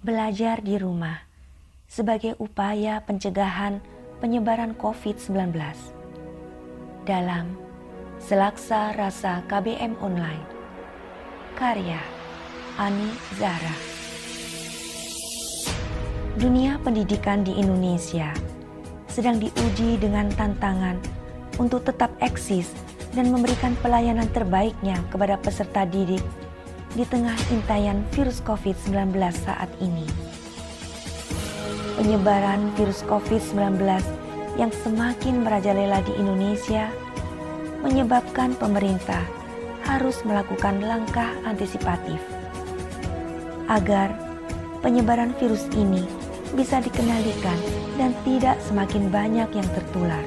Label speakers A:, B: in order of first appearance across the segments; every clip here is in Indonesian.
A: Belajar di rumah sebagai upaya pencegahan penyebaran COVID-19 dalam Selaksa Rasa KBM Online. Karya Ani Zahra. Dunia pendidikan di Indonesia sedang diuji dengan tantangan untuk tetap eksis dan memberikan pelayanan terbaiknya kepada peserta didik di tengah intaian virus COVID-19 saat ini. Penyebaran virus COVID-19 yang semakin merajalela di Indonesia menyebabkan pemerintah harus melakukan langkah antisipatif agar penyebaran virus ini bisa dikendalikan dan tidak semakin banyak yang tertular.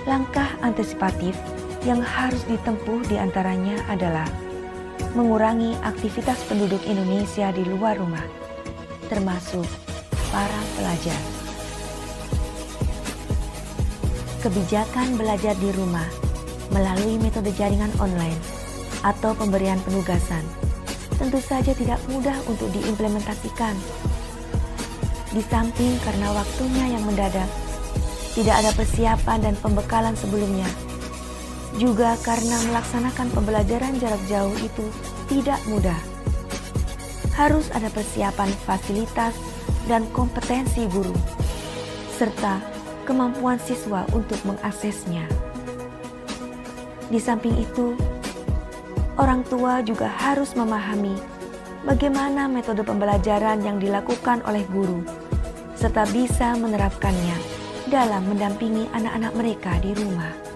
A: Langkah antisipatif yang harus ditempuh diantaranya adalah mengurangi aktivitas penduduk Indonesia di luar rumah, termasuk para pelajar. Kebijakan belajar di rumah melalui metode jaringan online atau pemberian penugasan tentu saja tidak mudah untuk diimplementasikan. Di samping karena waktunya yang mendadak, tidak ada persiapan dan pembekalan sebelumnya, juga karena melaksanakan pembelajaran jarak jauh itu tidak mudah. Harus ada persiapan fasilitas dan kompetensi guru, serta kemampuan siswa untuk mengaksesnya. Di samping itu, orang tua juga harus memahami bagaimana metode pembelajaran yang dilakukan oleh guru, serta bisa menerapkannya dalam mendampingi anak-anak mereka di rumah.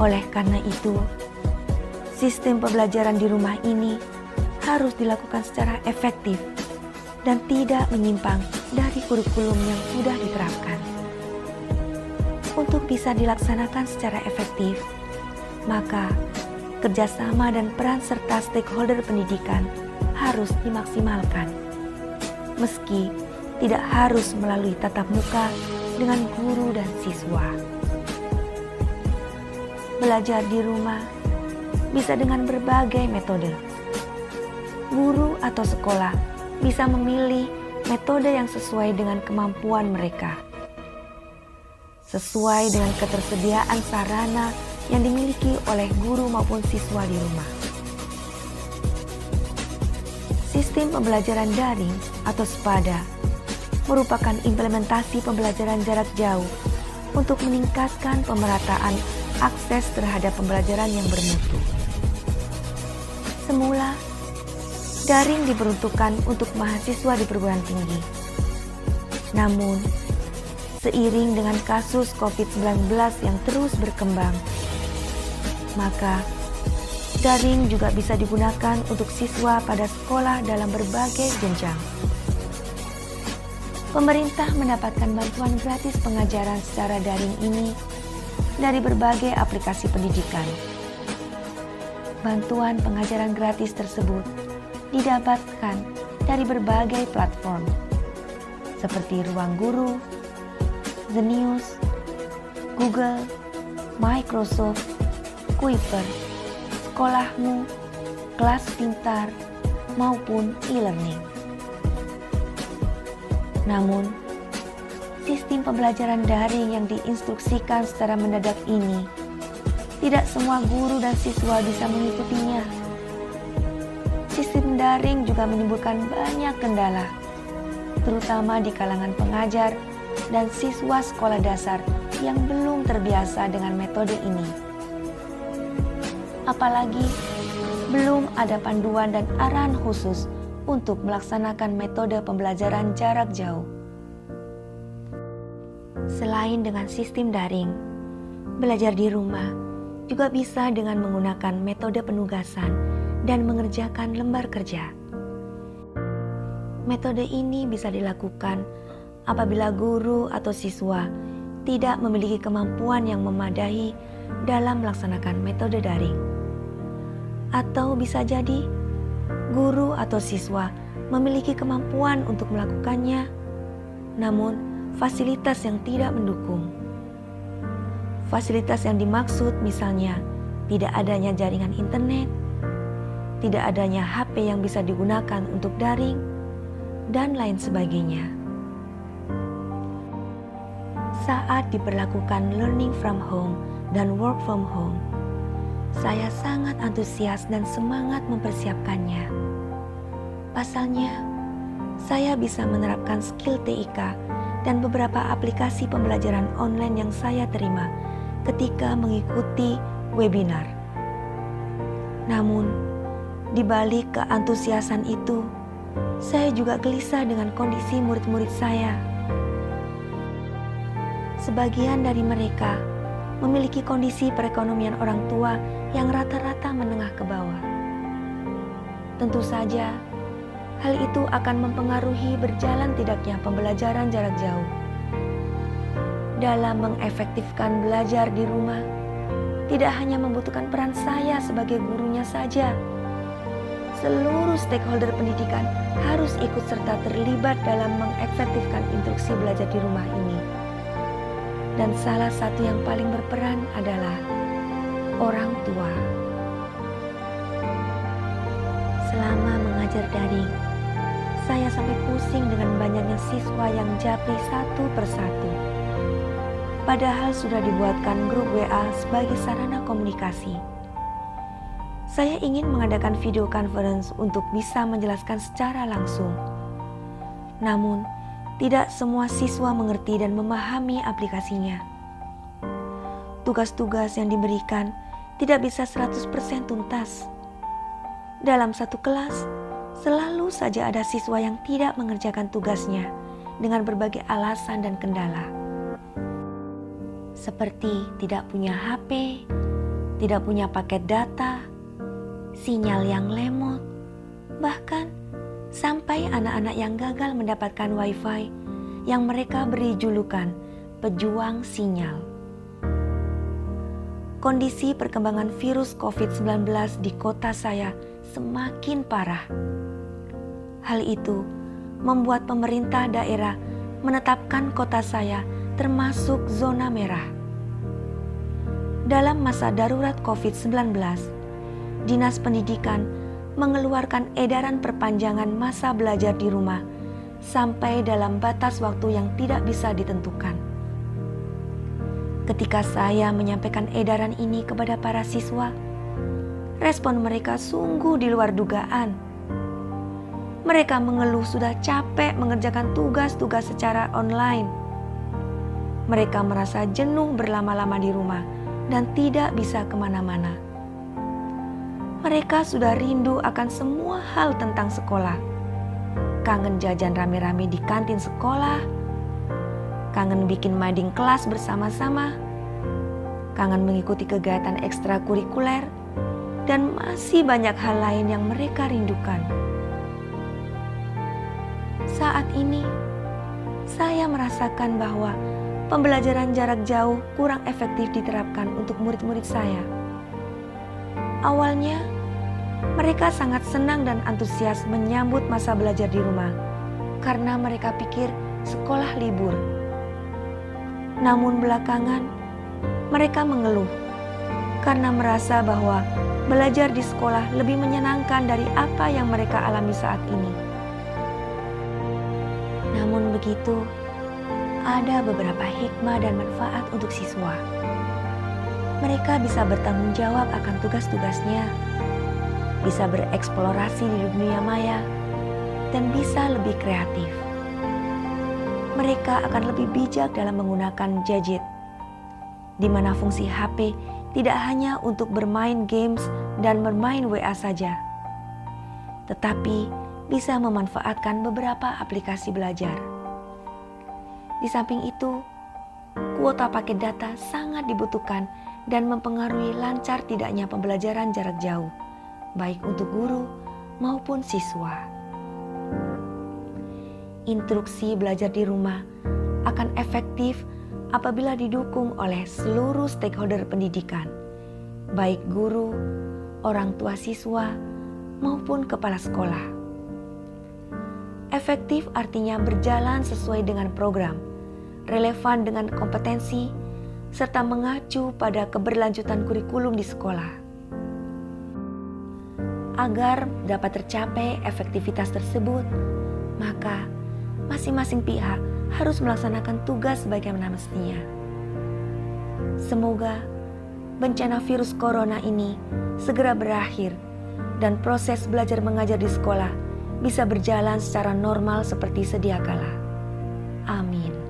A: Oleh karena itu, sistem pembelajaran di rumah ini harus dilakukan secara efektif dan tidak menyimpang dari kurikulum yang sudah diterapkan. Untuk bisa dilaksanakan secara efektif, maka kerjasama dan peran serta stakeholder pendidikan harus dimaksimalkan. Meski tidak harus melalui tatap muka dengan guru dan siswa. Belajar di rumah bisa dengan berbagai metode. Guru atau sekolah bisa memilih metode yang sesuai dengan kemampuan mereka, sesuai dengan ketersediaan sarana yang dimiliki oleh guru maupun siswa di rumah. Sistem pembelajaran daring atau SPADA merupakan implementasi pembelajaran jarak jauh untuk meningkatkan pemerataan akses terhadap pembelajaran yang bermutu. Semula, daring diperuntukkan untuk mahasiswa di perguruan tinggi. Namun, seiring dengan kasus COVID-19 yang terus berkembang, maka daring juga bisa digunakan untuk siswa pada sekolah dalam berbagai jenjang. Pemerintah mendapatkan bantuan gratis pengajaran secara daring ini dari berbagai aplikasi pendidikan. Bantuan pengajaran gratis tersebut didapatkan dari berbagai platform seperti Ruang Guru, Zenius, Google, Microsoft, Kuiper, Sekolahmu, Kelas Pintar, maupun e-learning. Namun, sistem pembelajaran daring yang diinstruksikan secara mendadak ini, tidak semua guru dan siswa bisa mengikutinya. Sistem daring juga menimbulkan banyak kendala, terutama di kalangan pengajar dan siswa sekolah dasar yang belum terbiasa dengan metode ini. Apalagi, belum ada panduan dan arahan khusus untuk melaksanakan metode pembelajaran jarak jauh. Selain dengan sistem daring, belajar di rumah juga bisa dengan menggunakan metode penugasan dan mengerjakan lembar kerja. Metode ini bisa dilakukan apabila guru atau siswa tidak memiliki kemampuan yang memadai dalam melaksanakan metode daring. Atau bisa jadi guru atau siswa memiliki kemampuan untuk melakukannya, namun fasilitas yang tidak mendukung. Fasilitas yang dimaksud misalnya tidak adanya jaringan internet, tidak adanya HP yang bisa digunakan untuk daring, dan lain sebagainya. Saat diberlakukan learning from home dan work from home, saya sangat antusias dan semangat mempersiapkannya. Pasalnya, saya bisa menerapkan skill TIK dan beberapa aplikasi pembelajaran online yang saya terima ketika mengikuti webinar. Namun, di balik keantusiasan itu, saya juga gelisah dengan kondisi murid-murid saya. Sebagian dari mereka memiliki kondisi perekonomian orang tua yang rata-rata menengah ke bawah. Tentu saja, hal itu akan mempengaruhi berjalan tidaknya pembelajaran jarak jauh. Dalam mengefektifkan belajar di rumah, tidak hanya membutuhkan peran saya sebagai gurunya saja. Seluruh stakeholder pendidikan harus ikut serta terlibat dalam mengefektifkan instruksi belajar di rumah ini. Dan salah satu yang paling berperan adalah orang tua. Selama mengajar daring, saya sampai pusing dengan banyaknya siswa yang japri satu persatu. Padahal sudah dibuatkan grup WA sebagai sarana komunikasi. Saya ingin mengadakan video conference untuk bisa menjelaskan secara langsung. Namun, tidak semua siswa mengerti dan memahami aplikasinya. Tugas-tugas yang diberikan tidak bisa 100% tuntas. Dalam satu kelas, selalu saja ada siswa yang tidak mengerjakan tugasnya dengan berbagai alasan dan kendala. Seperti tidak punya HP, tidak punya paket data, sinyal yang lemot, bahkan sampai anak-anak yang gagal mendapatkan WiFi yang mereka beri julukan pejuang sinyal. Kondisi perkembangan virus COVID-19 di kota saya semakin parah. Hal itu membuat pemerintah daerah menetapkan kota saya termasuk zona merah. Dalam masa darurat COVID-19, Dinas Pendidikan mengeluarkan edaran perpanjangan masa belajar di rumah sampai dalam batas waktu yang tidak bisa ditentukan. Ketika saya menyampaikan edaran ini kepada para siswa, respon mereka sungguh di luar dugaan. Mereka mengeluh sudah capek mengerjakan tugas-tugas secara online. Mereka merasa jenuh berlama-lama di rumah dan tidak bisa kemana-mana. Mereka sudah rindu akan semua hal tentang sekolah. Kangen jajan rame-rame di kantin sekolah, kangen bikin mading kelas bersama-sama, kangen mengikuti kegiatan ekstrakurikuler, dan masih banyak hal lain yang mereka rindukan. Saat ini, saya merasakan bahwa pembelajaran jarak jauh kurang efektif diterapkan untuk murid-murid saya. Awalnya, mereka sangat senang dan antusias menyambut masa belajar di rumah karena mereka pikir sekolah libur. Namun belakangan, mereka mengeluh karena merasa bahwa belajar di sekolah lebih menyenangkan dari apa yang mereka alami saat ini. Namun begitu, ada beberapa hikmah dan manfaat untuk siswa. Mereka bisa bertanggung jawab akan tugas-tugasnya, bisa bereksplorasi di dunia maya, dan bisa lebih kreatif. Mereka akan lebih bijak dalam menggunakan gadget, di mana fungsi HP tidak hanya untuk bermain games dan bermain WA saja, tetapi bisa memanfaatkan beberapa aplikasi belajar. Di samping itu, kuota paket data sangat dibutuhkan dan mempengaruhi lancar tidaknya pembelajaran jarak jauh, baik untuk guru maupun siswa. Instruksi belajar di rumah akan efektif apabila didukung oleh seluruh stakeholder pendidikan, baik guru, orang tua siswa, maupun kepala sekolah. Efektif artinya berjalan sesuai dengan program, relevan dengan kompetensi, serta mengacu pada keberlanjutan kurikulum di sekolah. Agar dapat tercapai efektivitas tersebut, maka masing-masing pihak harus melaksanakan tugas sebagaimana mestinya. Semoga bencana virus corona ini segera berakhir dan proses belajar mengajar di sekolah bisa berjalan secara normal seperti sedia kala. Amin.